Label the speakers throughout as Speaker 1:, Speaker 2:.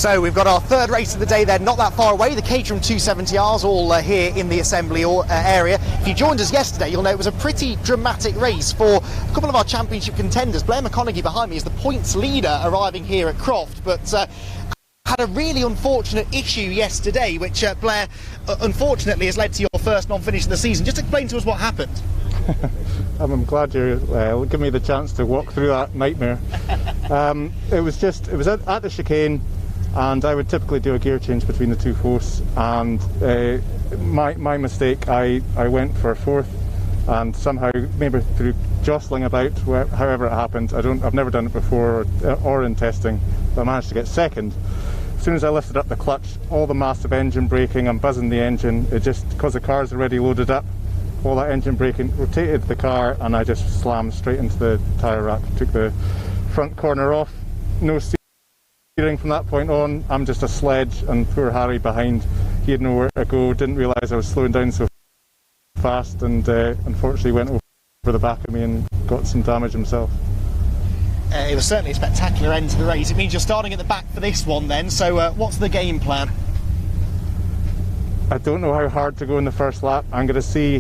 Speaker 1: So we've got our third race of the day then, not that far away, the Caterham 270Rs, all here in the assembly area. If you joined us yesterday, you'll know it was a pretty dramatic race for a couple of our championship contenders. Blair McConaughey behind me is the points leader arriving here at Croft, but had a really unfortunate issue yesterday, which Blair, unfortunately, has led to your first non-finish of the season. Just explain to us what happened.
Speaker 2: I'm glad you're giving me the chance to walk through that nightmare. It was at the chicane, and I would typically do a gear change between the two posts, and my mistake, I went for fourth, and somehow, maybe through jostling about, however it happened, I've never done it before or in testing, but I managed to get second. As soon as I lifted up the clutch, all the massive engine braking, I'm buzzing the engine, it just, because the car's already loaded up, all that engine braking rotated the car, and I just slammed straight into the tyre rack, took the front corner off, no steering from that point on. I'm just a sledge, and poor Harry behind, he had nowhere to go, didn't realise I was slowing down so fast, and unfortunately went over the back of me and got some damage himself.
Speaker 1: It was certainly a spectacular end to the race. It means you're starting at the back for this one then, so what's the game plan?
Speaker 2: I don't know how hard to go in the first lap. I'm going to see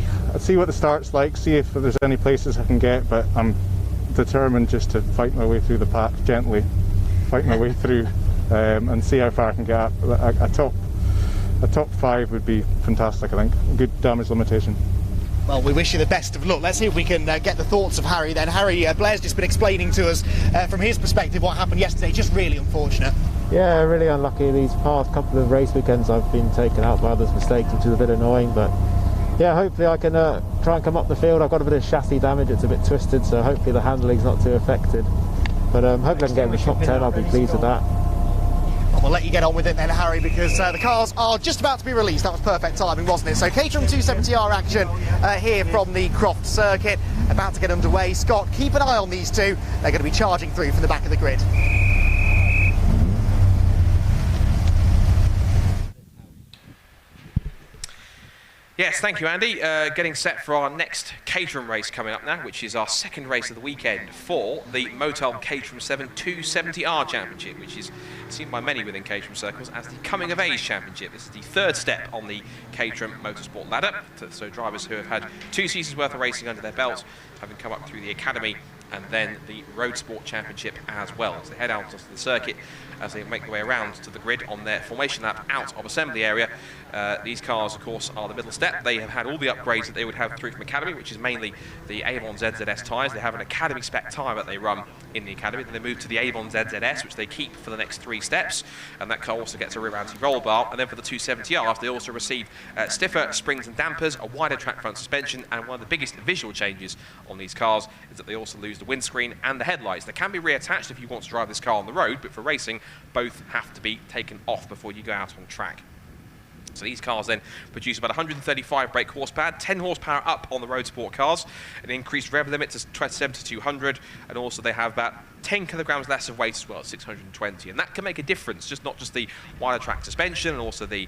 Speaker 2: what the start's like, see if there's any places I can get, but I'm determined just to fight my way through the pack, gently fight my way through, and see how far I can get up. A top 5 would be fantastic, I think. Good damage limitation.
Speaker 1: Well, we wish you the best of luck. Let's see if we can get the thoughts of Harry then. Harry, Blair's just been explaining to us from his perspective what happened yesterday. Just really unfortunate.
Speaker 3: Yeah, really unlucky. These past couple of race weekends I've been taken out by others' mistakes, which is a bit annoying, but yeah, hopefully I can try and come up the field. I've got a bit of chassis damage, it's a bit twisted, so hopefully the handling's not too affected. But hopefully I can get in the top 10, I'll be pleased with that.
Speaker 1: Well, we'll let you get on with it then, Harry, because the cars are just about to be released. That was perfect timing, wasn't it? So Caterham 270R action here from the Croft circuit, about to get underway. Scott, keep an eye on these two. They're going to be charging through from the back of the grid.
Speaker 4: Yes, thank you, Andy. Getting set for our next Caterham race coming up now, which is our second race of the weekend for the Motel Caterham 7 270R Championship, which is seen by many within Caterham circles as the Coming of Age Championship. This is the third step on the Caterham Motorsport ladder, so drivers who have had 2 seasons worth of racing under their belts, having come up through the academy and then the Road Sport Championship as well. So they head out onto the circuit as they make their way around to the grid on their formation lap out of assembly area. These cars, of course, are the middle step. They have had all the upgrades that they would have through from Academy, which is mainly the Avon ZZS tyres. They have an Academy spec tyre that they run in the Academy. Then they move to the Avon ZZS, which they keep for the next 3 steps. And that car also gets a rear anti-roll bar. And then for the 270Rs, they also receive stiffer springs and dampers, a wider track front suspension, and one of the biggest visual changes on these cars is that they also lose the windscreen and the headlights. They can be reattached if you want to drive this car on the road, but for racing, both have to be taken off before you go out on track. So these cars then produce about 135 brake horsepower, 10 horsepower up on the road sport cars, an increased rev limit to 27 to 200, and also they have about 10 kilograms less of weight as well, 620, and that can make a difference, not just the wider track suspension and also the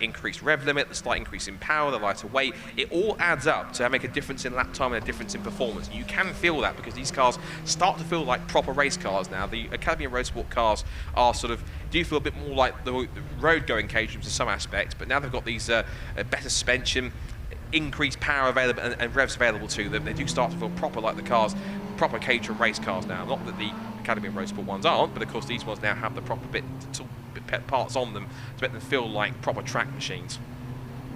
Speaker 4: increased rev limit, the slight increase in power, the lighter weight. It all adds up to make a difference in lap time and a difference in performance. You can feel that because these cars start to feel like proper race cars now. The Academy and Road Sport cars are do feel a bit more like the road-going Caterhams in some aspects, but now they've got these better suspension, increased power available and revs available to them. They do start to feel proper like the cars, proper Caterham race cars now. Not that the Academy and Road Sport ones aren't, but of course these ones now have the proper parts on them to make them feel like proper track machines.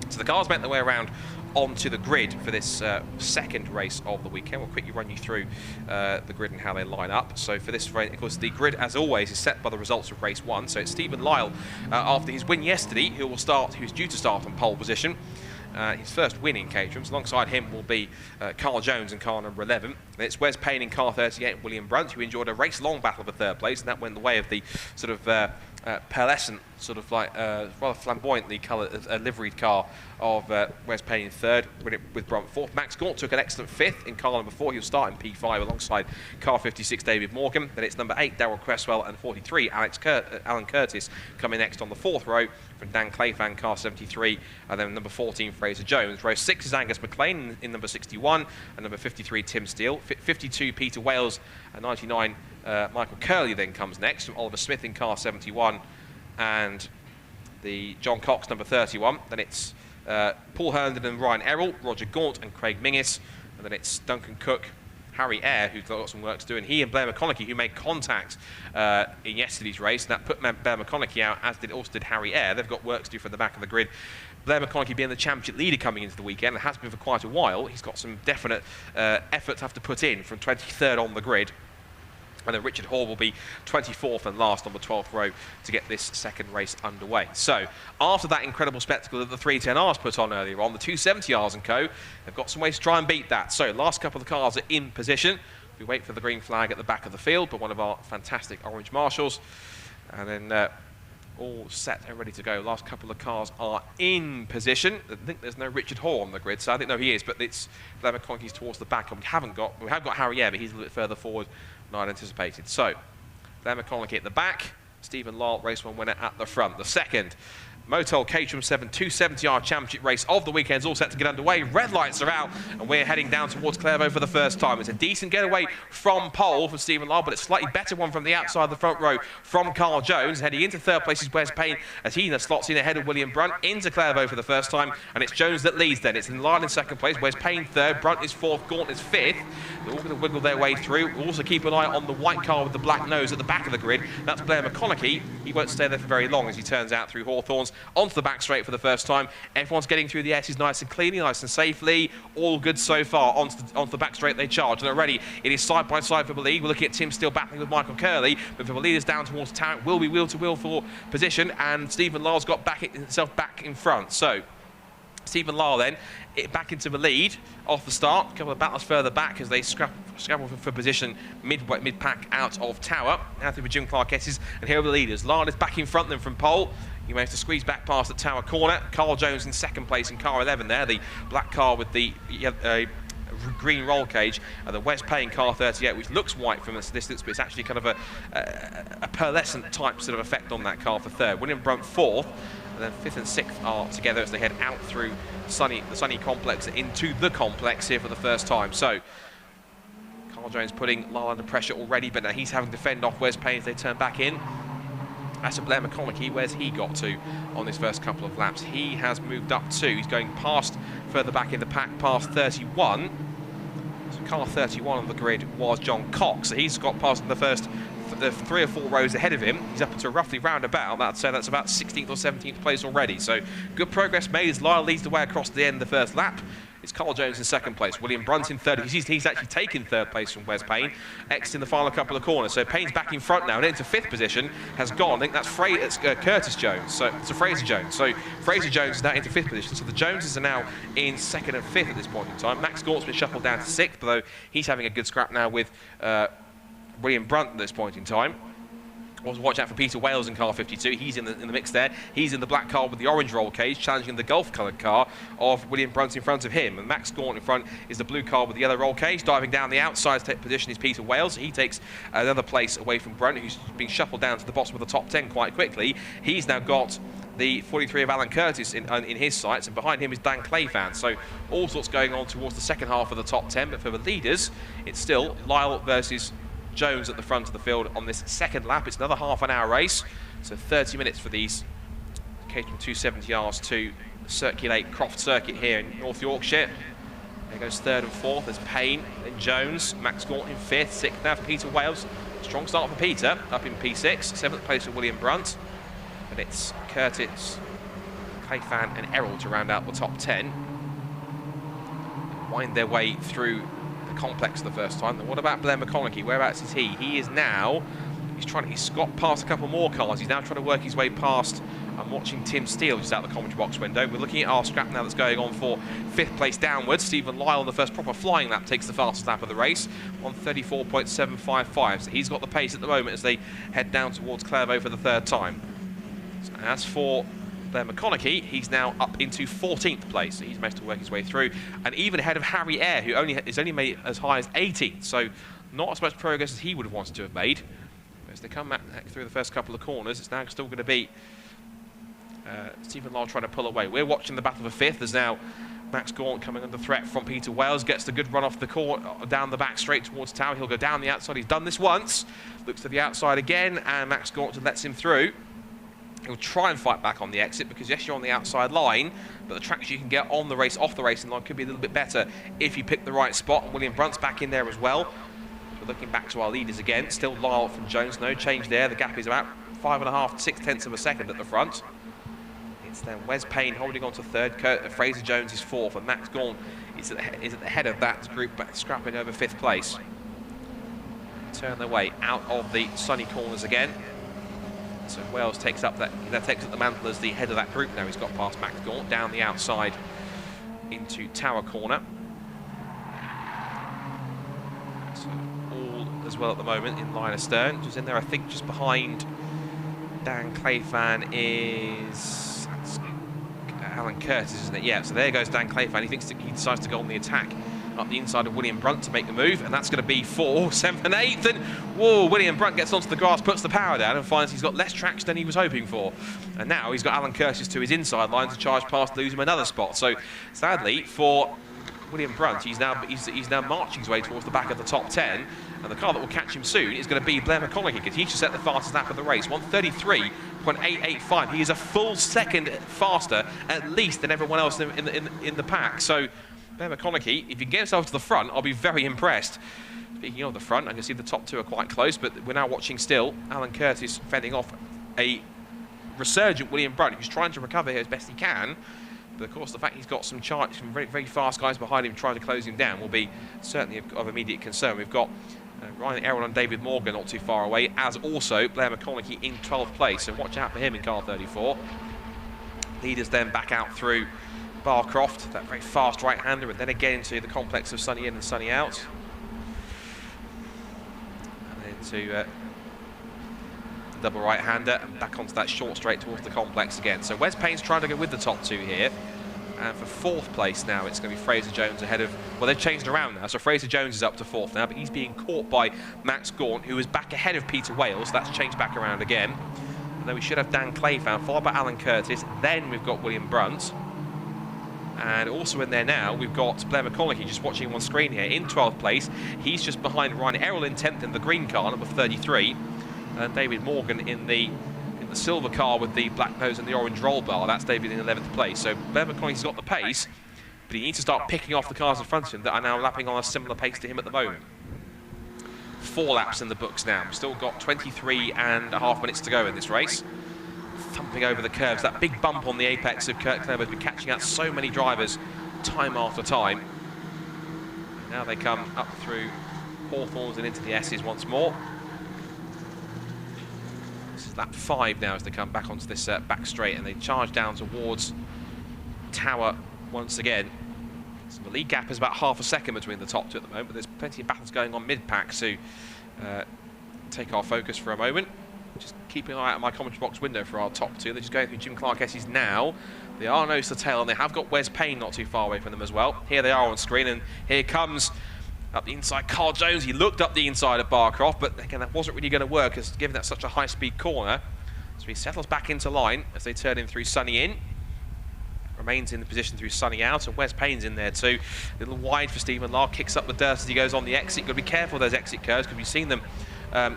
Speaker 4: So the cars make their way around onto the grid for this second race of the weekend. We'll quickly run you through the grid and how they line up. So for this race, of course, the grid, as always, is set by the results of race 1. So it's Stephen Lyle, after his win yesterday, who's due to start on pole position. His first win in Caterham. Alongside him will be Carl Jones in car number 11. And it's Wes Payne in car 38 and William Brunt, who enjoyed a race-long battle for third place, and that went the way of the pearlescent, rather flamboyantly coloured liveried car of Wes Payne in third, with Brunt fourth. Max Gaunt took an excellent fifth in car number 4. He'll start in P5 alongside car 56 David Morgan. Then it's number 8 Darryl Cresswell and 43 Alan Curtis coming next on the 4th row from Dan Clayfan, car 73, and then number 14 Fraser Jones. Row 6 is Angus McLean in number 61, and number 53 Tim Steele. 52 Peter Wales, and 99 Michael Curley then comes next from Oliver Smith in car 71. and the John Cox, number 31. Then it's Paul Herndon and Ryan Errol, Roger Gaunt and Craig Mingus. And then it's Duncan Cook, Harry Eyre, who's got some work to do, and he and Blair McConaughey, who made contact in yesterday's race, and that put Blair McConaughey out, as also did Harry Eyre. They've got work to do from the back of the grid. Blair McConaughey being the championship leader coming into the weekend, and has been for quite a while. He's got some definite effort to have to put in from 23rd on the grid. And then Richard Hall will be 24th and last on the 12th row to get this second race underway. So, after that incredible spectacle that the 310Rs put on earlier on, the 270Rs and co, they've got some ways to try and beat that. So, last couple of cars are in position. We wait for the green flag at the back of the field by one of our fantastic orange marshals. And then all set and ready to go. Last couple of cars are in position. I think there's no Richard Hall on the grid, so I think no, he is, but it's Blair McConaughey's towards the back, and we have got Harry Eyre, but he's a little bit further forward than I'd anticipated. So, Blair McConaughey at the back, Stephen Lyle, race 1 winner at the front. The second Motel Caterham 7 270R Championship race of the weekend's all set to get underway. Red lights are out, and we're heading down towards Clairvaux for the first time. It's a decent getaway from pole for Stephen Lyle, but a slightly better one from the outside of the front row from Carl Jones. Heading into third place is Wes Payne, as he slots in ahead of William Brunt into Clairvaux for the first time, and it's Jones that leads then. It's in Lyle in second place, Wes Payne third, Brunt is fourth, Gaunt is fifth. They're all going to wiggle their way through. We'll also keep an eye on the white car with the black nose at the back of the grid. That's Blair McConaughey. He won't stay there for very long as he turns out through Hawthorns onto the back straight for the first time. Everyone's getting through the S's nice and cleanly, nice and safely. All good so far. Onto the back straight they charge. And already it is side by side for the lead. We're looking at Tim Steele battling with Michael Curley. But for the leaders down towards Tarrant, will be wheel to wheel for position. And Stephen Lyle's got himself back in front. So Stephen Lyle then back into the lead off the start. A couple of battles further back as they scrabble for position mid-pack out of Tower. Now through Jim Clark S's, and here are the leaders. Lyle is back in front then from pole. He managed to squeeze back past the Tower corner. Carl Jones in second place in car 11 there, the black car with the green roll cage, and the Wes Payne car 38, which looks white from this distance, but it's actually kind of a pearlescent type sort of effect on that car for third. William Brunt fourth, and then fifth and sixth are together as they head out through the Sunny complex into the complex here for the first time. So Carl Jones putting Lyle under pressure already, but now he's having to fend off Wes Payne as they turn back in. As to Blair McConaughey, where's he got to on this first couple of laps? He has moved up too. He's going past, further back in the pack, past 31. So car 31 on the grid was John Cox. So he's got past the first 3 or 4 rows ahead of him. He's up to roughly roundabout. That's about 16th or 17th place already. So good progress made as Lyle leads the way across the end of the first lap. It's Carl Jones in second place, William Brunt in third. He's actually taken third place from Wes Payne. X in the final couple of corners. So Payne's back in front now and into fifth position has gone. I think that's Curtis Jones. So it's Fraser Jones. So Fraser Jones is now into fifth position. So the Joneses are now in second and fifth at this point in time. Max Gaunt's been shuffled down to sixth, although he's having a good scrap now with William Brunt at this point in time. Also watch out for Peter Wales in car 52. He's in the mix there. He's in the black car with the orange roll cage, challenging the Gulf-coloured car of William Brunt in front of him. And Max Gaunt in front is the blue car with the yellow roll cage. Diving down the outside position is Peter Wales. He takes another place away from Brunt, who's being shuffled down to the bottom of the top 10 quite quickly. He's now got the 43 of Alan Curtis in his sights, and behind him is Dan Clayfan. So all sorts going on towards the second half of the top 10. But for the leaders, it's still Lyle versus Jones at the front of the field on this second lap. It's another half-an-hour race, so 30 minutes for these Caterham 270Rs to circulate Croft Circuit here in North Yorkshire. There goes third and fourth. There's Payne, then Jones, Max Gaunt in fifth, sixth now for Peter Wales. Strong start for Peter, up in P6, seventh place for William Brunt. And it's Curtis, Clayfan and Errol to round out the top 10. Wind their way through complex for the first time. What about Blair McConaughey? Whereabouts is he? He is now, he's got past a couple more cars. He's now trying to work his way past. I'm watching Tim Steele just out the commentary box window. We're looking at our scrap now that's going on for fifth place downwards. Stephen Lyle on the first proper flying lap takes the fastest lap of the race on 34.755. So he's got the pace at the moment as they head down towards Clairvaux for the third time. So as for Blair McConaughey, he's now up into 14th place. So he's managed to work his way through, and even ahead of Harry Eyre, who is only made as high as 18th. So not as much progress as he would have wanted to have made. But as they come back through the first couple of corners, it's now still going to be Stephen Lyle trying to pull away. We're watching the battle for fifth. There's now Max Gaunt coming under threat from Peter Wales. Gets the good run off the court down the back straight towards Tower. He'll go down the outside. He's done this once. Looks to the outside again, and Max Gaunt lets him through. He'll try and fight back on the exit because, yes, you're on the outside line, but the traction you can get on the race, off the racing line, could be a little bit better if you pick the right spot. And William Brunt's back in there as well. We're looking back to our leaders again. Still Lyle from Jones, no change there. The gap is about 5.5 to 6/10 of a second at the front. It's then Wes Payne holding on to third. Fraser Jones is fourth, and Max Gawn is at the head of that group, scrapping over 5th place. Turn their way out of the sunny corners again. So Wales takes up the mantle as the head of that group now. He's got past Max Gaunt down the outside into Tower Corner. So all as well at the moment in line astern. Just in there, I think, just behind Dan Clayfan is Alan Curtis, isn't it? Yeah. So there goes Dan Clayfan. He decides to go on the attack up the inside of William Brunt to make the move, and that's going to be 4th, 7th and 8th, and whoa, William Brunt gets onto the grass, puts the power down and finds he's got less traction than he was hoping for. And now he's got Alan Curtis to his inside line to charge past, lose him another spot. So sadly for William Brunt, he's now marching his way towards the back of the top 10, and the car that will catch him soon is going to be Blair McConaughey, because he just set the fastest lap of the race, 1:33.885. He is a full second faster at least than everyone else in the pack. So Blair McConaughey, if he can get himself to the front, I'll be very impressed. Speaking of the front, I can see the top 2 are quite close, but we're now watching still Alan Curtis fending off a resurgent William Brunt, who's trying to recover here as best he can. But of course, the fact he's got some very, very fast guys behind him trying to close him down will be certainly of immediate concern. We've got Ryan Errol and David Morgan not too far away, as also Blair McConaughey in 12th place. So watch out for him in car 34. Leaders then back out through Croft, that very fast right-hander, and then again into the complex of sunny in and sunny out. And into double right-hander, and back onto that short straight towards the complex again. So Wes Payne's trying to go with the top 2 here. And for 4th place now, it's going to be Fraser Jones ahead of... Well, they've changed around now, so Fraser Jones is up to 4th now, but he's being caught by Max Gaunt, who is back ahead of Peter Wales. So that's changed back around again. And then we should have Dan Clayfan, followed by Alan Curtis. Then we've got William Brunt. And also in there now, we've got Blair McConaughey just watching him on screen here in 12th place. He's just behind Ryan Errol in 10th in the green car, number 33. And David Morgan in the silver car with the black nose and the orange roll bar. That's David in 11th place. So Blair McConaughey's got the pace, but he needs to start picking off the cars in front of him that are now lapping on a similar pace to him at the moment. 4 laps in the books now. We've still got 23.5 minutes to go in this race. Thumping over the curves. That big bump on the apex of Kirkcliffe has been catching out so many drivers time after time. Now they come up through Hawthorns and into the S's once more. This is lap 5 now as they come back onto this back straight, and they charge down towards Tower once again. So the lead gap is about half a second between the top 2 at the moment, but there's plenty of battles going on mid-pack, so take our focus for a moment. Just keeping an eye out my commentary box window for our top 2. They're just going through Jim Clark S's now. They are nose to tail, and they have got Wes Payne not too far away from them as well. Here they are on screen, and here comes up the inside Carl Jones. He looked up the inside of Croft, but again, that wasn't really going to work, as given that such a high-speed corner. So he settles back into line as they turn him through Sunny in. Remains in the position through Sunny out, and Wes Payne's in there too. A little wide for Stephen Lahr, kicks up the dirt as he goes on the exit. You've got to be careful of those exit curves, because we've seen them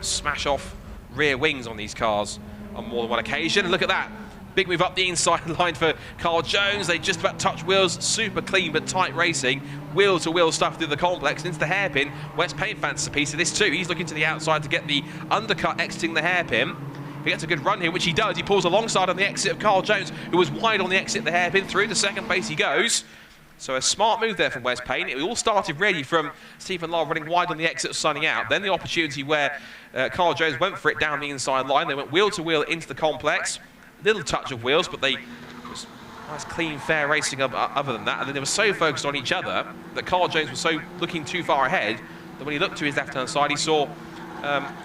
Speaker 4: smash off rear wings on these cars on more than one occasion. And look at that. Big move up the inside line for Carl Jones. They just about touch wheels. Super clean but tight racing. Wheel-to-wheel stuff through the complex and into the hairpin. Wes Payne fancies a piece of this too. He's looking to the outside to get the undercut exiting the hairpin. If he gets a good run here, which he does, he pulls alongside on the exit of Carl Jones, who was wide on the exit of the hairpin. Through to second base he goes. So a smart move there from Wes Payne. It all started really from Stephen Lahr running wide on the exit of Sunning out. Then the opportunity where Carl Jones went for it down the inside line. They went wheel-to-wheel into the complex. Little touch of wheels, but they was nice, clean, fair racing other than that. And then they were so focused on each other that Carl Jones was so looking too far ahead that when he looked to his left-hand side, he saw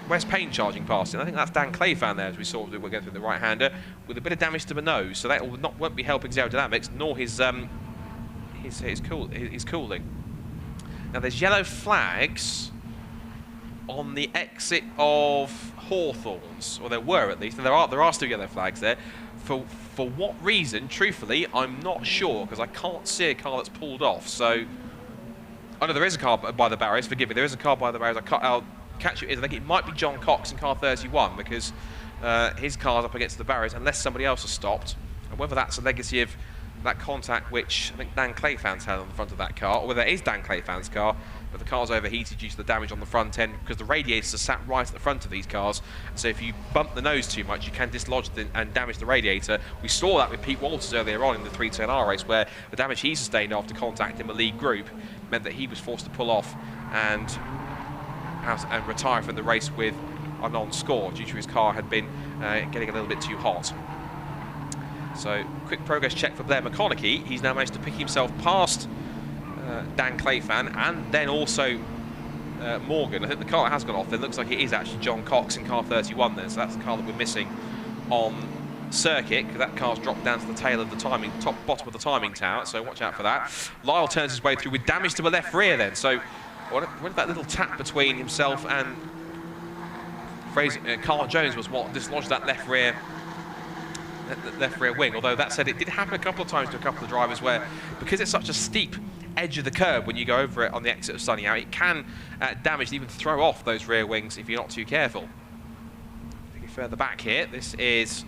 Speaker 4: Wes Payne charging past him. I think that's Dan Clayfan there, as we saw we're going through the right-hander, with a bit of damage to the nose. So that won't be helping his aerodynamics, nor his cooling. Now there's yellow flags on the exit of Hawthorns, or there were at least, and there are still yellow flags there. For what reason, truthfully, I'm not sure, because I can't see a car that's pulled off. So, oh no, there is a car by the barriers. Forgive me, there is a car by the barriers. catch you is I think it might be John Cox in car 31 because his car's up against the barriers unless somebody else has stopped. And whether that's a legacy of that contact which I think Dan Clayfan's had on the front of that car, or whether it is Dan Clayfan's car, but the car's overheated due to the damage on the front end because the radiators are sat right at the front of these cars. So if you bump the nose too much, you can dislodge and damage the radiator. We saw that with Pete Walters earlier on in the 310R race, where the damage he sustained after contact in the lead group meant that he was forced to pull off and retire from the race with a non-score due to his car had been getting a little bit too hot. So quick progress check for Blair McConaughey. He's now managed to pick himself past Dan Clayfan and then also Morgan. I think the car has gone off. It looks like it is actually John Cox in car 31 then, so that's the car that we're missing on circuit, because that car's dropped down to the tail of the bottom of the timing tower, so watch out for that. Lyle turns his way through with damage to the left rear then, so what if that little tap between himself and Carl Jones was what dislodged that left rear wing. Although that said, it did happen a couple of times to a couple of drivers where, because it's such a steep edge of the curb when you go over it on the exit of Sunny Out, it can damage, even throw off those rear wings if you're not too careful. Looking further back here, this is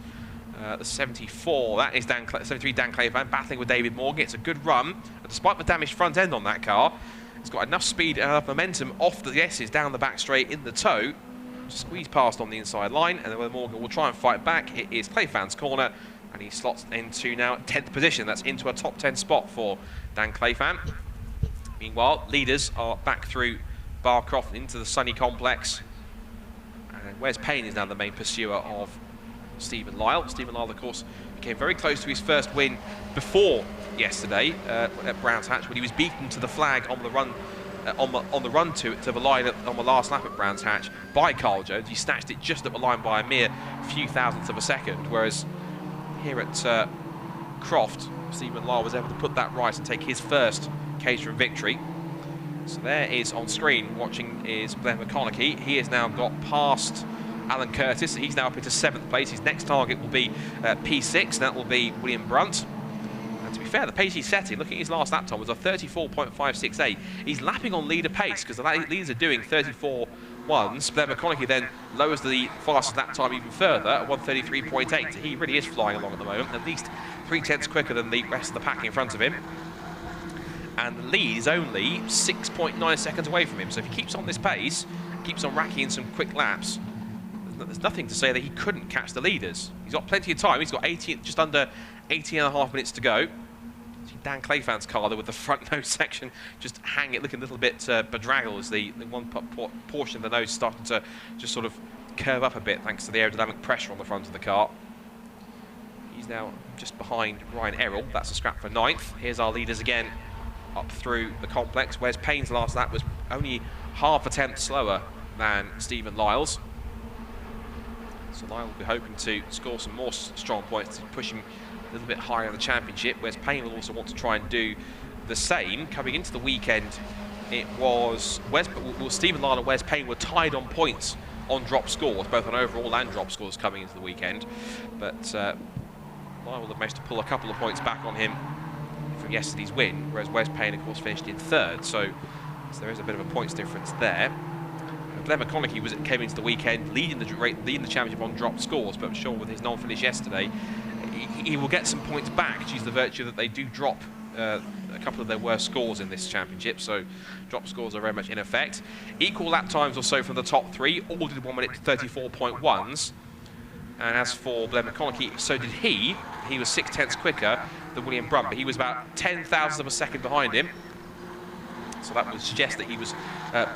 Speaker 4: the 74, that is 73 Dan Clayfan battling with David Morgan. It's a good run, but despite the damaged front end on that car, it's got enough speed and enough momentum off the S's down the back straight in the toe, squeeze past on the inside line, and then Morgan will try and fight back. It is Clayfan's corner, and he slots into now 10th position. That's into a top 10 spot for Dan Clayfan. Meanwhile, leaders are back through Croft into the Sunny Complex, and Wes Payne is now the main pursuer of Stephen Lyle. Stephen Lyle, of course, became very close to his first win before yesterday at Brands Hatch when he was beaten to the flag on the run. On the run to the line on the last lap at Brands Hatch by Carl Jones. He snatched it just at the line by a mere few thousandths of a second, whereas here at Croft, Stephen Lyle was able to put that right and take his first Caterham victory. So there is on screen watching is Blair McConaughey. He has now got past Alan Curtis, so he's now up into 7th place. His next target will be P6, and that will be William Brunt. To be fair, the pace he's setting, looking at his last lap time, was a 34.568. He's lapping on leader pace because the leaders are doing 34.1s. Blair McConaughey then lowers the fastest lap time even further at 133.8. So he really is flying along at the moment, at least 3/10 quicker than the rest of the pack in front of him. And the lead is only 6.9 seconds away from him. So if he keeps on this pace, keeps on racking in some quick laps, there's nothing to say that he couldn't catch the leaders. He's got plenty of time. He's got just under 18.5 minutes to go. See Dan Clayfan's car there with the front nose section just hanging, looking a little bit bedraggled as the one portion of the nose starting to just sort of curve up a bit thanks to the aerodynamic pressure on the front of the car. He's now just behind Ryan Errol. That's a scrap for 9th. Here's our leaders again up through the complex. Wes Payne's last lap was only half a tenth slower than Stephen Lyle's. So Lyle will be hoping to score some more strong points to push him a little bit higher in the championship, whereas Payne will also want to try and do the same. Coming into the weekend, it was Stephen Lyle and Wes Payne were tied on points on drop scores, both on overall and drop scores coming into the weekend. But Lyle will have managed to pull a couple of points back on him from yesterday's win, whereas Wes Payne, of course, finished in 3rd. So there is a bit of a points difference there. Blair McConaughey came into the weekend leading the championship on drop scores, but I'm sure with his non-finish yesterday, he will get some points back due to the virtue that they do drop a couple of their worst scores in this championship, so drop scores are very much in effect. Equal lap times or so from the top 3, all did 1 minute 34.1s. And as for Blair McConaughey, so did he. He was 6/10 quicker than William Brunt, but he was about 10,000ths of a second behind him. So that would suggest that he was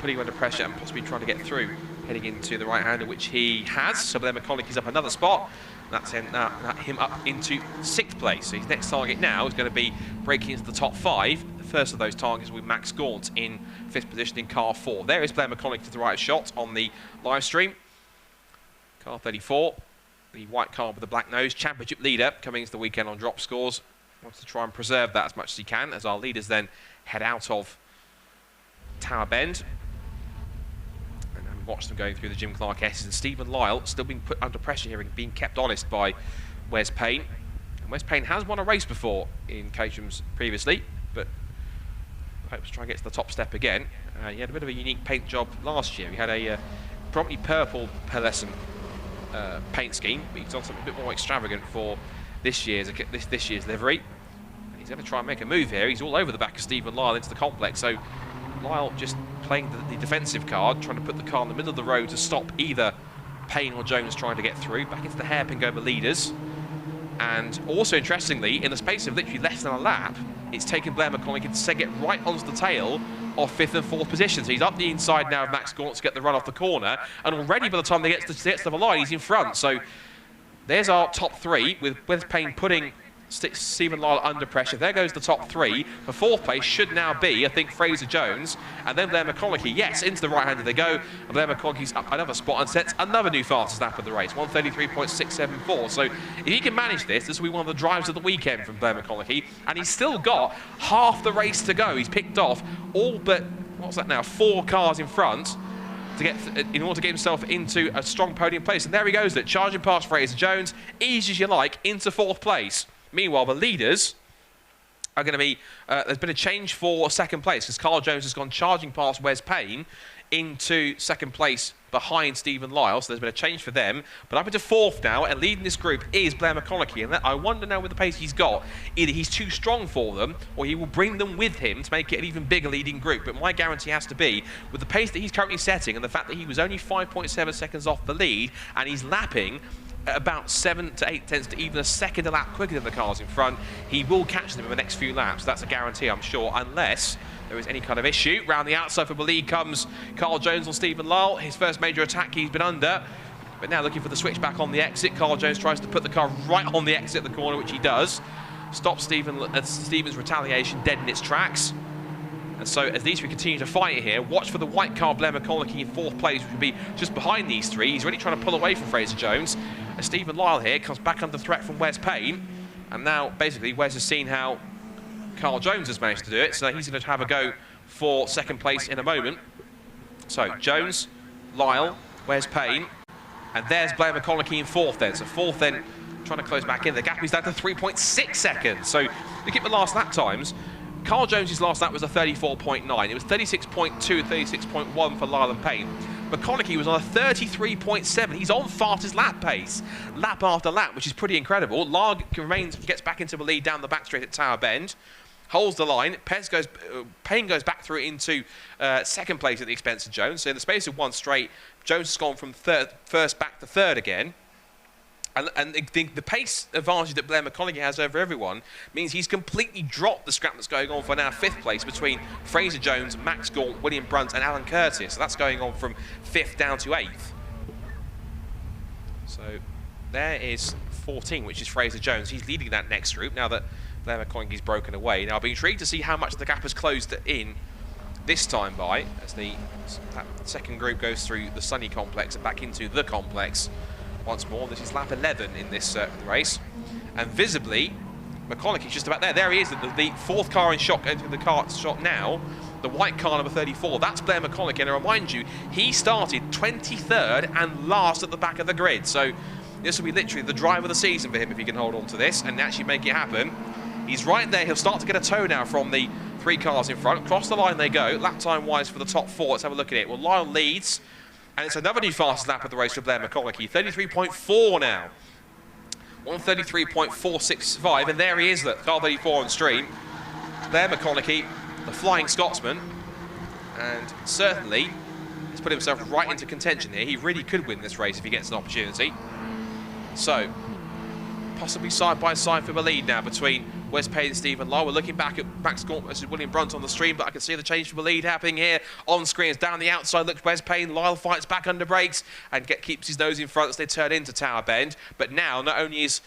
Speaker 4: putting him under pressure and possibly trying to get through, heading into the right-hander, which he has. So Blair McConaughey's up another spot. That's him up into 6th place. So his next target now is going to be breaking into the top 5. The first of those targets will be Max Gaunt in 5th position in car 4. There is Blair McConaughey to the right shot on the live stream. Car 34, the white car with the black nose, championship leader coming into the weekend on drop scores. Wants to try and preserve that as much as he can, as our leaders then head out of Tower Bend. And watch them going through the Jim Clark S's, and Stephen Lyle still being put under pressure here and being kept honest by Wes Payne. And Wes Payne has won a race before in Caterham's previously, but Hopes to try and get to the top step again. He had a bit of a unique paint job last year. He had a probably purple pearlescent paint scheme, but he's done something a bit more extravagant for this year's livery. And he's going to try and make a move here. He's all over the back of Stephen Lyle into the complex. So Lyle just playing the defensive card, trying to put the car in the middle of the road to stop either Payne or Jones trying to get through. Back into the hairpin go the leaders. And also interestingly, in the space of literally less than a lap, it's taken Blair McConaughey to get right onto the tail of 5th and 4th positions. So he's up the inside now of Max Gaunt to get the run off the corner, and already by the time they get to the line, he's in front. So there's our top 3, with Wes Payne putting Stephen Lyle under pressure. There goes the top 3. The 4th place should now be, I think, Fraser Jones, and then Blair McConaughey. Yes, into the right-hander they go, and Blair McConaughey's up another spot and sets another new fastest lap of the race, 1:33.674. So if he can manage this will be one of the drives of the weekend from Blair McConaughey, and he's still got half the race to go. He's picked off all but, what's that now, 4 cars in front to get in order to get himself into a strong podium place. And there he goes, charging past Fraser Jones, easy as you like, into 4th place. Meanwhile, the leaders are going to be... there's been a change for 2nd place because Carl Jones has gone charging past Wes Payne into 2nd place behind Stephen Lyle. So there's been a change for them. But up into 4th now, and leading this group is Blair McConaughey. And I wonder now with the pace he's got, either he's too strong for them or he will bring them with him to make it an even bigger leading group. But my guarantee has to be, with the pace that he's currently setting and the fact that he was only 5.7 seconds off the lead and he's lapping about 7 to 8 tenths to even a second a lap quicker than the cars in front, he will catch them in the next few laps. That's a guarantee, I'm sure, unless there is any kind of issue. Round the outside for the lead comes Carl Jones on Stephen Lyle. His first major attack he's been under, but now looking for the switch back on the exit. Carl Jones tries to put the car right on the exit of the corner, which he does. Stops Stephen's retaliation dead in its tracks. And so as these 3 continue to fight here, watch for the white car Blair McConaughey in 4th place, which would be just behind these 3. He's really trying to pull away from Fraser Jones. And Stephen Lyle here comes back under threat from Wes Payne. And now, basically, Wes has seen how Carl Jones has managed to do it, so he's going to have a go for 2nd place in a moment. So, Jones, Lyle, Wes Payne, and there's Blair McConaughey in 4th then. So 4th then trying to close back in. The gap is down to 3.6 seconds. So, look at the last lap times. Carl Jones's last lap was a 34.9. It was 36.2 and 36.1 for Lyle and Payne. McConaughey was on a 33.7. He's on fastest lap pace, lap after lap, which is pretty incredible. Lyle gets back into the lead down the back straight at Tower Bend, holds the line. Payne goes back through into 2nd place at the expense of Jones. So in the space of 1 straight, Jones has gone from first back to 3rd again. And the pace advantage that Blair McConaughey has over everyone means he's completely dropped the scrap that's going on for now 5th place between Fraser Jones, Max Gaunt, William Brunt and Alan Curtis. So that's going on from 5th down to 8th. So there is 14, which is Fraser Jones. He's leading that next group now that Blair McConaughey's broken away. Now I'll be intrigued to see how much the gap has closed in this time by as that 2nd group goes through the Sunny complex and back into the complex. Once more, this is lap 11 in this race. And visibly, McConaughey's just about there. There he is, the 4th car in shot, going through the car shot now. The white car number 34, that's Blair McConaughey. And I remind you, he started 23rd and last at the back of the grid. So this will be literally the drive of the season for him if he can hold on to this and actually make it happen. He's right there. He'll start to get a tow now from the 3 cars in front. Across the line they go, lap time-wise for the top 4. Let's have a look at it. Well, Lyle leads. And it's another new fastest lap of the race for Blair McConaughey. 33.4 now. 1:33.465. And there he is, look, car 34 on stream. Blair McConaughey, the Flying Scotsman. And certainly, he's put himself right into contention here. He really could win this race if he gets an opportunity. So, possibly side by side for the lead now between Wes Payne and Stephen Lyle. We're looking back at Max Gaunt versus William Brunt on the stream, but I can see the change for the lead happening here on screen. It's down the outside, looks Wes Payne. Lyle fights back under brakes and keeps his nose in front as they turn into Tower Bend. But now, not only is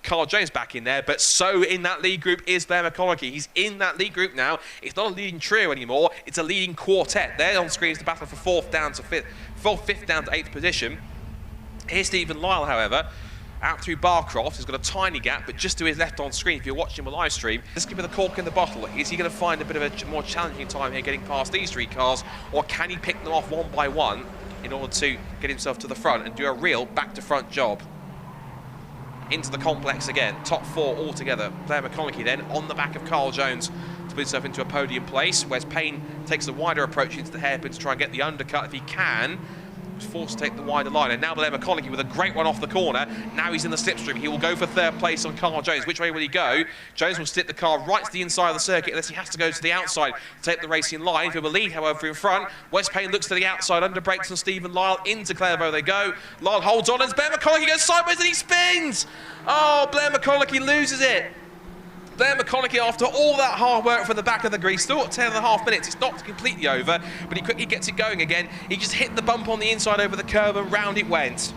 Speaker 4: Carl Jones back in there, but so in that lead group is Blair McConaughey. He's in that lead group now. It's not a leading trio anymore, it's a leading quartet. There on screen is the battle for 4th down to 5th, 5th down to 8th position. Here's Stephen Lyle, however, out through Croft. He's got a tiny gap, but just to his left on screen, if you're watching the live stream, this could be the cork in the bottle. Is he going to find a bit of a more challenging time here getting past these 3 cars, or can he pick them off one by one in order to get himself to the front and do a real back-to-front job? Into the complex again, top 4 altogether. Blair McConaughey then on the back of Carl Jones put himself into a podium place. Wes Payne takes a wider approach into the hairpin to try and get the undercut if he can. He's forced to take the wider line, and now Blair McConaughey with a great one off the corner. Now he's in the slipstream. He will go for third place on Carl Jones. Which way will he go? Jones will stick the car right to the inside of the circuit unless he has to go to the outside to take the racing line. He will lead, however, in front. Wes Payne looks to the outside, under brakes on Stephen Lyle. Into Clairvaux they go. Lyle holds on, and Blair McConaughey goes sideways and he spins! Oh, Blair McConaughey loses it. Blair McConaughey, after all that hard work from the back of the grid, still at 10.5 minutes. It's not completely over, but he quickly gets it going again. He just hit the bump on the inside over the curb and round it went.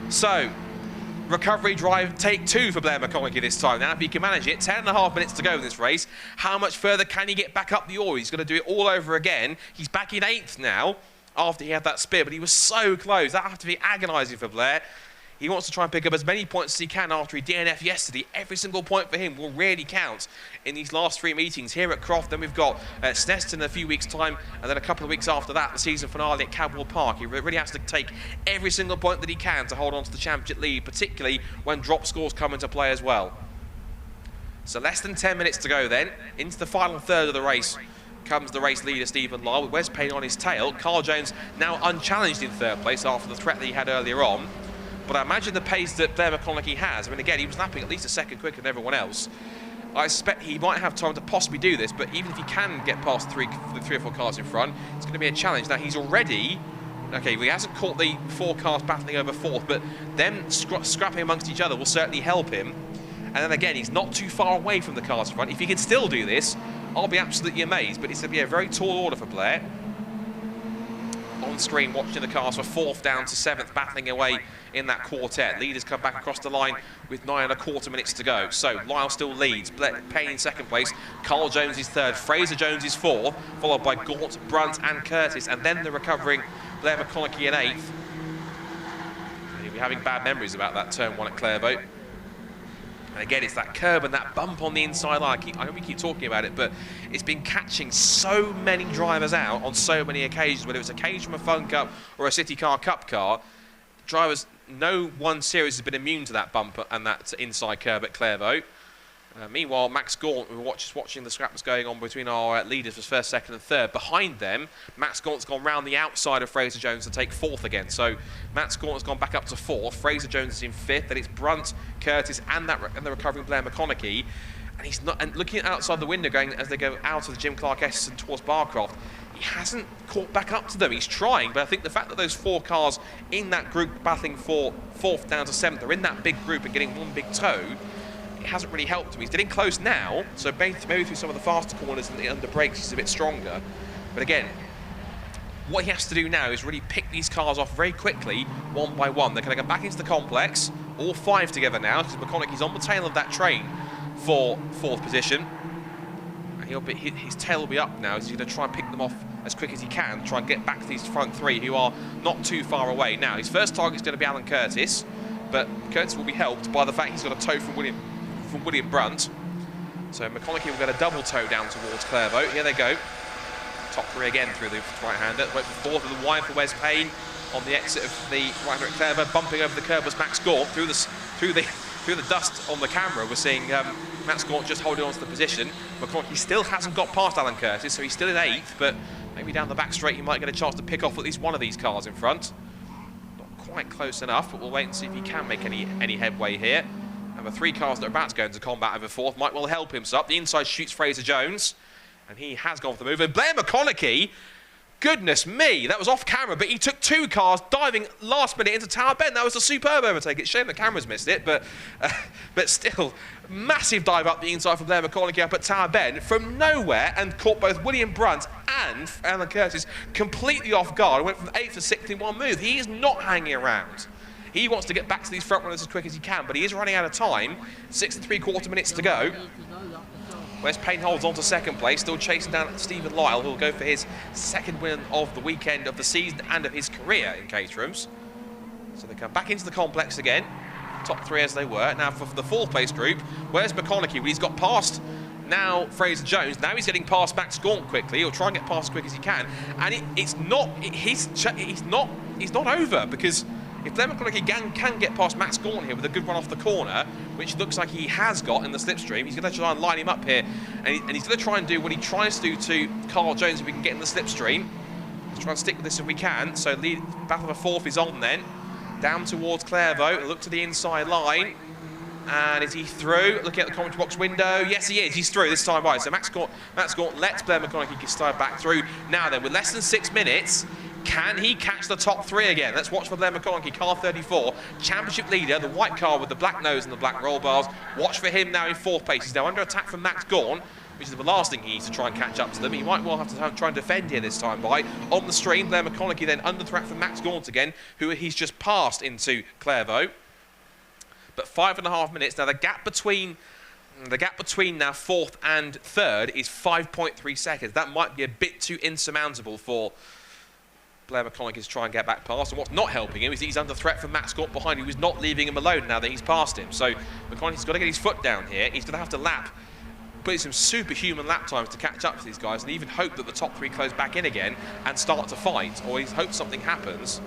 Speaker 4: So, recovery drive take 2 for Blair McConaughey this time. Now, if he can manage it, 10.5 minutes to go in this race. How much further can he get back up the Ore? He's going to do it all over again. He's back in 8th now after he had that spin, but he was so close. That have to be agonising for Blair. He wants to try and pick up as many points as he can after he DNF'd yesterday. Every single point for him will really count in these last 3 meetings here at Croft. Then we've got Snetterton in a few weeks' time, and then a couple of weeks after that, the season finale at Cadwell Park. He really has to take every single point that he can to hold on to the championship lead, particularly when drop scores come into play as well. So less than 10 minutes to go then. Into the final third of the race comes the race leader, Stephen Lyle, with Wes Payne on his tail. Carl Jones now unchallenged in third place after the threat that he had earlier on. But I imagine the pace that Blair McConaughey has, I mean, again, he was lapping at least a second quicker than everyone else. I suspect he might have time to possibly do this, but even if he can get past the 3 or 4 cars in front, it's going to be a challenge. Now, he's already... Okay, he hasn't caught the 4 cars battling over 4th, but them scrapping amongst each other will certainly help him. And then again, he's not too far away from the cars in front. If he can still do this, I'll be absolutely amazed, but it's going to be a very tall order for Blair. On screen, watching the cars for 4th down to 7th, battling away in that quartet. Leaders come back across the line with 9.25 minutes to go. So Lyle still leads. Payne in 2nd place. Carl Jones is 3rd. Fraser Jones is 4th, followed by Gaunt, Brunt and Curtis, and then the recovering Blair McConaughey in 8th. You'll be having bad memories about that turn 1 at Clairvaux. And again, it's that curb and that bump on the inside line. I know we keep talking about it, but it's been catching so many drivers out on so many occasions, whether it's a cage from a Fun Cup or a City Car Cup car. Drivers, no one series has been immune to that bump and that inside curb at Clairvaux. Meanwhile, Max Gaunt, who was watching the scraps going on between our leaders, was 1st, 2nd and 3rd. Behind them, Max Gaunt's gone round the outside of Fraser Jones to take 4th again. So Max Gaunt has gone back up to 4th. Fraser Jones is in 5th. Then it's Brunt, Curtis and the recovering Blair McConaughey. And he's not. And looking outside the window, going as they go out of the Jim Clark S and towards Barcroft, he hasn't caught back up to them. He's trying, but I think the fact that those 4 cars in that group battling for 4th down to 7th are in that big group and getting one big tow, it hasn't really helped him. He's getting close now, so maybe through some of the faster corners and the under brakes he's a bit stronger. But again, what he has to do now is really pick these cars off very quickly, one by one. They're going to go back into the complex, all 5 together now, because McConaughey's on the tail of that train for 4th position. And his tail will be up now, as he's going to try and pick them off as quick as he can, try and get back to these front 3 who are not too far away. Now, his first target is going to be Alan Curtis, but Curtis will be helped by the fact he's got a tow from William Brunt. So McConaughey will get a double tow down towards Clairvaux. Here they go. Top 3 again through the right-hander. Wait for 4th with the wide for Wes Payne on the exit of the right-hander at Clairvaux. Bumping over the curb was Max Gaunt. Through the dust on the camera, we're seeing Max Gaunt just holding on to the position. McConaughey still hasn't got past Alan Curtis, so he's still in 8th, but maybe down the back straight he might get a chance to pick off at least one of these cars in front. Not quite close enough, but we'll wait and see if he can make any headway here. And the 3 cars that are about to go into combat over 4th might well help him. So up the inside shoots Fraser Jones, and he has gone for the move. And Blair McConaughey, goodness me, that was off camera, but he took 2 cars diving last minute into Tower Bend. That was a superb overtake. It's a shame the cameras missed it, but still, massive dive up the inside from Blair McConaughey up at Tower Bend from nowhere, and caught both William Brunt and Alan Curtis completely off guard and went from 8th to 6th in one move. He is not hanging around. He wants to get back to these front runners as quick as he can, but he is running out of time. 6 3/4 minutes to go. Wes Payne holds on to 2nd place, still chasing down Stephen Lyle, who will go for his 2nd win of the weekend, of the season, and of his career in Caterham's. So they come back into the complex again, top 3 as they were. Now for the 4th place group, where's McConaughey? Well, he's got past now Fraser Jones. Now he's getting past Max Gaunt quickly. He'll try and get past as quick as he can, and he's not over, because if Blair McConaughey can get past Max Gaunt here with a good run off the corner, which looks like he has got in the slipstream, he's going to try and line him up here, and he's going to try and do what he tries to do to Carl Jones if we can get in the slipstream. Let's try and stick with this if we can. So battle for fourth is on then. Down towards Clairvaux, look to the inside line. And is he through? Looking at the commentary box window. Yes, he is. He's through this time by. So Max Gaunt lets Blair McConaughey slide back through. Now then, with less than 6 minutes, can he catch the top three again? Let's watch for Blair McConaughey, car 34, championship leader, the white car with the black nose and the black roll bars. Watch for him now in fourth place. He's now under attack from Max Gaunt, which is the last thing he needs to try and catch up to them. He might well have to try and defend here this time by. On the stream, Blair McConaughey then under threat from Max Gaunt again, who he's just passed into Clairvaux. But 5.5 minutes. Now the gap between now fourth and third is 5.3 seconds. That might be a bit too insurmountable for Blair McConaughey to try and get back past. And what's not helping him is he's under threat from Max Gaunt behind him, who's not leaving him alone now that he's passed him. So McConaughey's got to get his foot down here. He's going to have to put in some superhuman lap times to catch up to these guys, and even hope that the top three close back in again and start to fight, or he's hoped something happens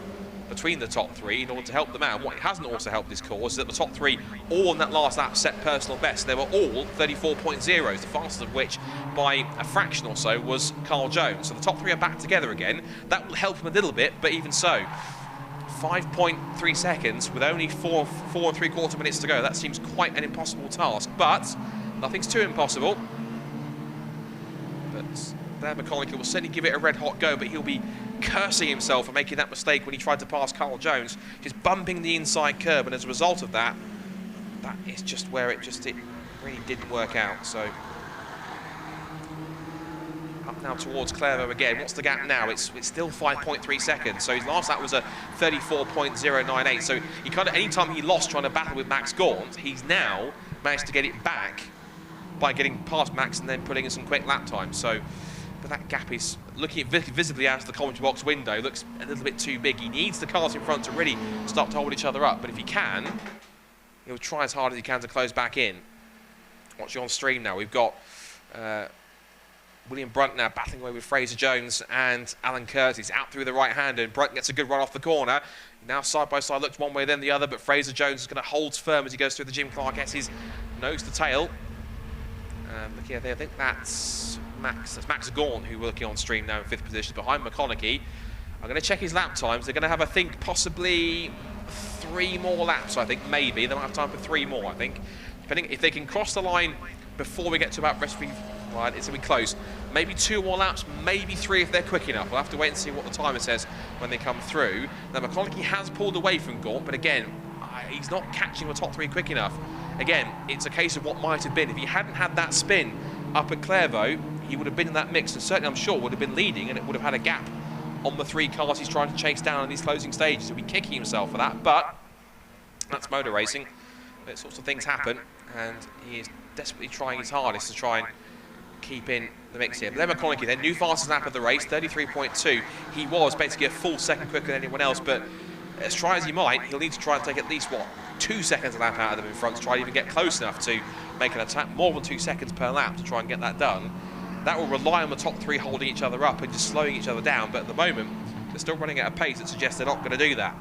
Speaker 4: between the top three in order to help them out. And what hasn't also helped this cause is that the top three all on that last lap set personal best. They were all 34.0s, the fastest of which by a fraction or so was Carl Jones. So the top three are back together again. That will help him a little bit, but even so, 5.3 seconds with only 4.75 minutes to go. That seems quite an impossible task, but nothing's too impossible. But Blair McConaughey will certainly give it a red hot go, but he'll be cursing himself for making that mistake when he tried to pass Carl Jones, just bumping the inside curb, and as a result of that, that is just where it really didn't work out. So up now towards Clairvaux again. What's the gap now? It's still 5.3 seconds. So his last lap was a 34.098. So he kind of, anytime he lost trying to battle with Max Gaunt, he's now managed to get it back by getting past Max and then putting in some quick lap time. So, but that gap is, looking visibly out of the commentary box window, looks a little bit too big. He needs the cars in front to really start to hold each other up. But if he can, he'll try as hard as he can to close back in. Watching on stream now, we've got William Brunt now battling away with Fraser Jones and Alan Curtis out through the right-hander, and Brunt gets a good run off the corner. Now side by side, looks one way then the other, but Fraser Jones is going to hold firm as he goes through the Jim Clark S's nose to tail. Look here, I think that's Max Gaunt who we're looking on stream now in 5th position behind McConaughey. I'm going to check his lap times. They're going to have, I think, possibly 3 more laps, I think, maybe. They might have time for 3 more, I think. Depending if they can cross the line before we get to about rest line, it's going to be close. Maybe 2 more laps, maybe 3 if they're quick enough. We'll have to wait and see what the timer says when they come through. Now, McConaughey has pulled away from Gaunt, but again, he's not catching the top 3 quick enough. Again, it's a case of what might have been. If he hadn't had that spin up at Clairvaux, he would have been in that mix, and certainly, I'm sure, would have been leading, and it would have had a gap on the 3 cars he's trying to chase down in these closing stages. He'll be kicking himself for that, but that's motor racing. Those sorts of things happen, and he is desperately trying his hardest to try and keep in the mix here. Blair McConaughey, then new fastest lap of the race, 33.2. He was basically a full second quicker than anyone else, but as try as he might, he'll need to try and take at least, 2 seconds a lap out of them in front to try to even get close enough to make an attack. More than 2 seconds per lap to try and get that done. That will rely on the top 3 holding each other up and just slowing each other down, but at the moment, they're still running at a pace that suggests they're not going to do that.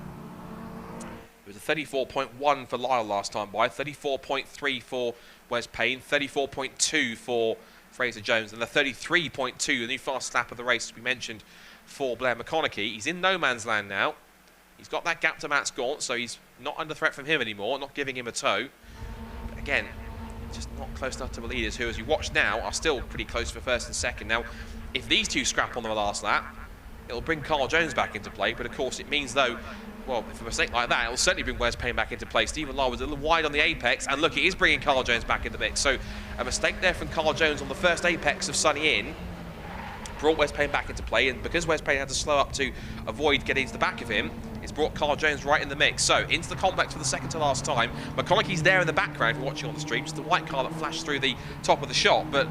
Speaker 4: It was a 34.1 for Lyle last time by, 34.3 for Wes Payne, 34.2 for Fraser Jones, and the 33.2, the new fastest lap of the race, as we mentioned, for Blair McConaughey. He's in no man's land now. He's got that gap to Max Gaunt, so he's not under threat from him anymore, not giving him a tow. But again, just not close enough to the leaders, who, as you watch now, are still pretty close for first and second. Now, if these 2 scrap on the last lap, it'll bring Carl Jones back into play, but of course it means, though, well, if a mistake like that, it'll certainly bring Wes Payne back into play. Stephen Lyle was a little wide on the apex, and look, it is bringing Carl Jones back into the mix. So a mistake there from Carl Jones on the first apex of Sunny Inn brought Wes Payne back into play, and because Wes Payne had to slow up to avoid getting to the back of him, it's brought Carl Jones right in the mix. So into the complex for the second to last time. McConaughey's there in the background if you're watching on the stream. It's the white car that flashed through the top of the shot, but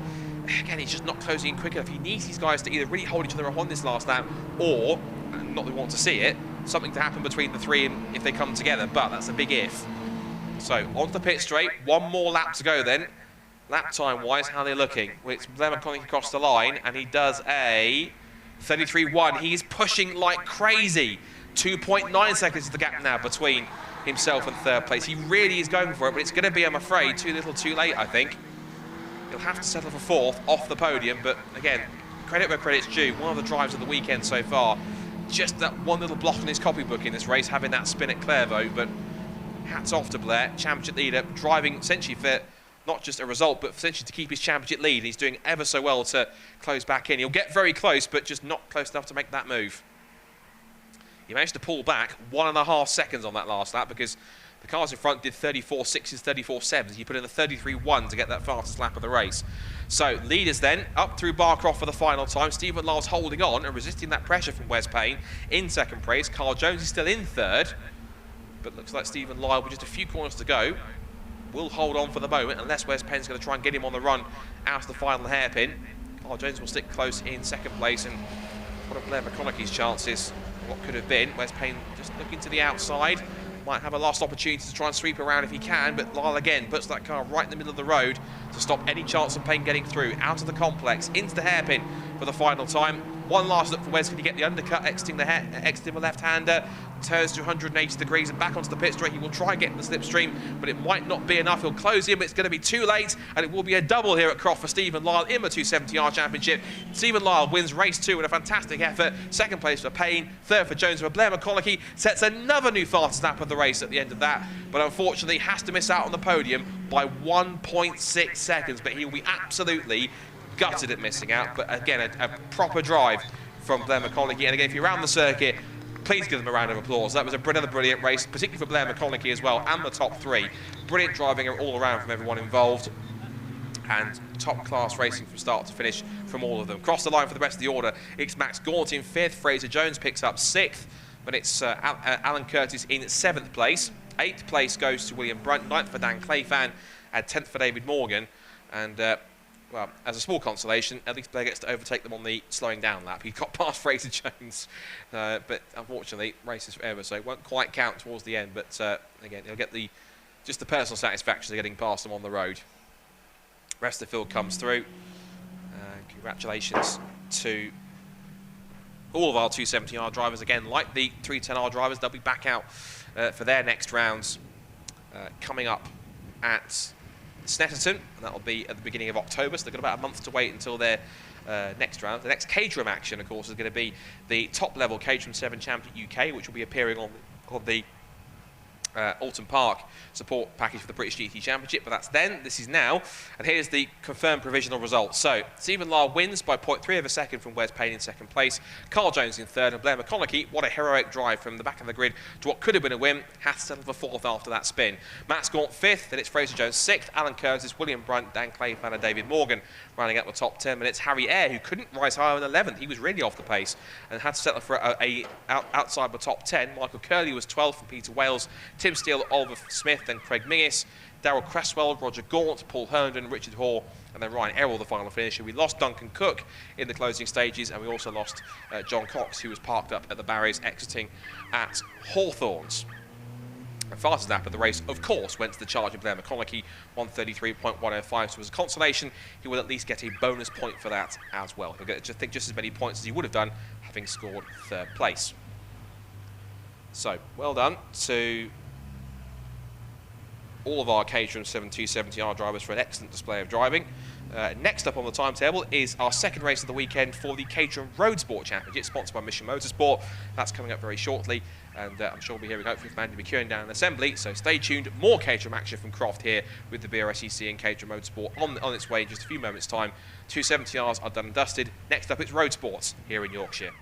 Speaker 4: again, he's just not closing in quick enough. He needs these guys to either really hold each other up on this last lap, or, not that we want to see it, something to happen between the 3 if they come together, but that's a big if. So onto the pit straight, 1 more lap to go then. Lap time wise, how are they looking? Well, it's Blair McConaughey across the line, and he does a 33.1. He is pushing like crazy 2.9 seconds is the gap now between himself and third place. He really is going for it, but it's going to be, I'm afraid, too little too late, I think. He'll have to settle for fourth off the podium, but again, credit where credit's due. One of the drives of the weekend so far. Just that one little block in his copybook in this race, having that spin at Clairvaux, but hats off to Blair, championship leader, driving essentially for not just a result, but essentially to keep his championship lead. He's doing ever so well to close back in. He'll get very close, but just not close enough to make that move. He managed to pull back 1.5 seconds on that last lap because the cars in front did 34.6s, 34.7s. He put in a 33.1 to get that fastest lap of the race. So leaders then up through Barcroft for the final time. Stephen Lyle's holding on and resisting that pressure from Wes Payne in second place. Carl Jones is still in third, but looks like Stephen Lyle with just a few corners to go will hold on for the moment unless Wes Payne's going to try and get him on the run out of the final hairpin. Carl Jones will stick close in second place, and what are Blair McConaughey's chances? What could have been. Wes Payne just looking to the outside. Might have a last opportunity to try and sweep around if he can, but Lyle again puts that car right in the middle of the road to stop any chance of Payne getting through. Out of the complex, into the hairpin for the final time. One last look for Wes. Can he get the undercut, exiting the left-hander? Turns to 180 degrees and back onto the pit straight. He will try and get in the slipstream, but it might not be enough. He'll close in, but it's going to be too late, and it will be a double here at Croft for Stephen Lyle in the 270R Championship. Stephen Lyle wins race 2 with a fantastic effort. Second place for Payne, third for Jones, for Blair McConaughey sets another new fastest lap of the race at the end of that, but unfortunately has to miss out on the podium by 1.6 seconds, but he will be absolutely gutted at missing out. But again, a proper drive from Blair McConaughey, and again, if you're around the circuit, please give them a round of applause. That was another brilliant race, particularly for Blair McConaughey as well, and the top three. Brilliant driving all around from everyone involved, and top-class racing from start to finish from all of them. Cross the line for the rest of the order. It's Max Gaunt in 5th, Fraser Jones picks up 6th, but it's Alan Curtis in 7th place. 8th place goes to William Brunt, 9th for Dan Clayfan, and 10th for David Morgan. And well, as a small consolation, at least Blair gets to overtake them on the slowing down lap. He got past Fraser Jones, but unfortunately, races forever, so it won't quite count towards the end. But again, he'll get just the personal satisfaction of getting past them on the road. Rest of the field comes through. Congratulations to all of our 270R drivers. Again, like the 310R drivers, they'll be back out for their next rounds coming up at Snetterton, and that'll be at the beginning of October, so they've got about a month to wait until their next round. The next Caterham action, of course, is going to be the top-level Caterham 7 Champion UK, which will be appearing on the Alton Park support package for the British GT Championship, but that's then. This is now, and here's the confirmed provisional results. So Stephen Lyle wins by 0.3 of a second from Wes Payne in second place, Carl Jones in third, and Blair McConaughey, what a heroic drive from the back of the grid to what could have been a win, has to settle for fourth after that spin. Matt Gaunt 5th, then it's Fraser Jones 6th, Alan Curtis, William Brunt, Dan Clayfan and David Morgan running out the top 10 minutes. Harry Eyre, who couldn't rise higher than 11th, he was really off the pace and had to settle for outside the top 10. Michael Curley was 12th from Peter Wales, Tim Steele, Oliver Smith, then Craig Mingus, Darrell Cresswell, Roger Gaunt, Paul Herndon, Richard Hall, and then Ryan Errol, the final finisher. We lost Duncan Cook in the closing stages, and we also lost John Cox, who was parked up at the barriers exiting at Hawthorns. The fastest lap of the race, of course, went to the charging Blair McConaughey, 133.105. So as a consolation, he will at least get a bonus point for that as well. He'll get just as many points as he would have done having scored third place. So, well done to all of our Caterham 270R drivers for an excellent display of driving. Next up on the timetable is our second race of the weekend for the Caterham Road Sport Championship, sponsored by Mission Motorsport. That's coming up very shortly, and I'm sure we'll be hearing hopefully from Andy McEwen down in assembly, so stay tuned. More Caterham action from Croft here with the BRSEC and Caterham Motorsport on its way in just a few moments' time. 270Rs are done and dusted. Next up, it's Road Sports here in Yorkshire.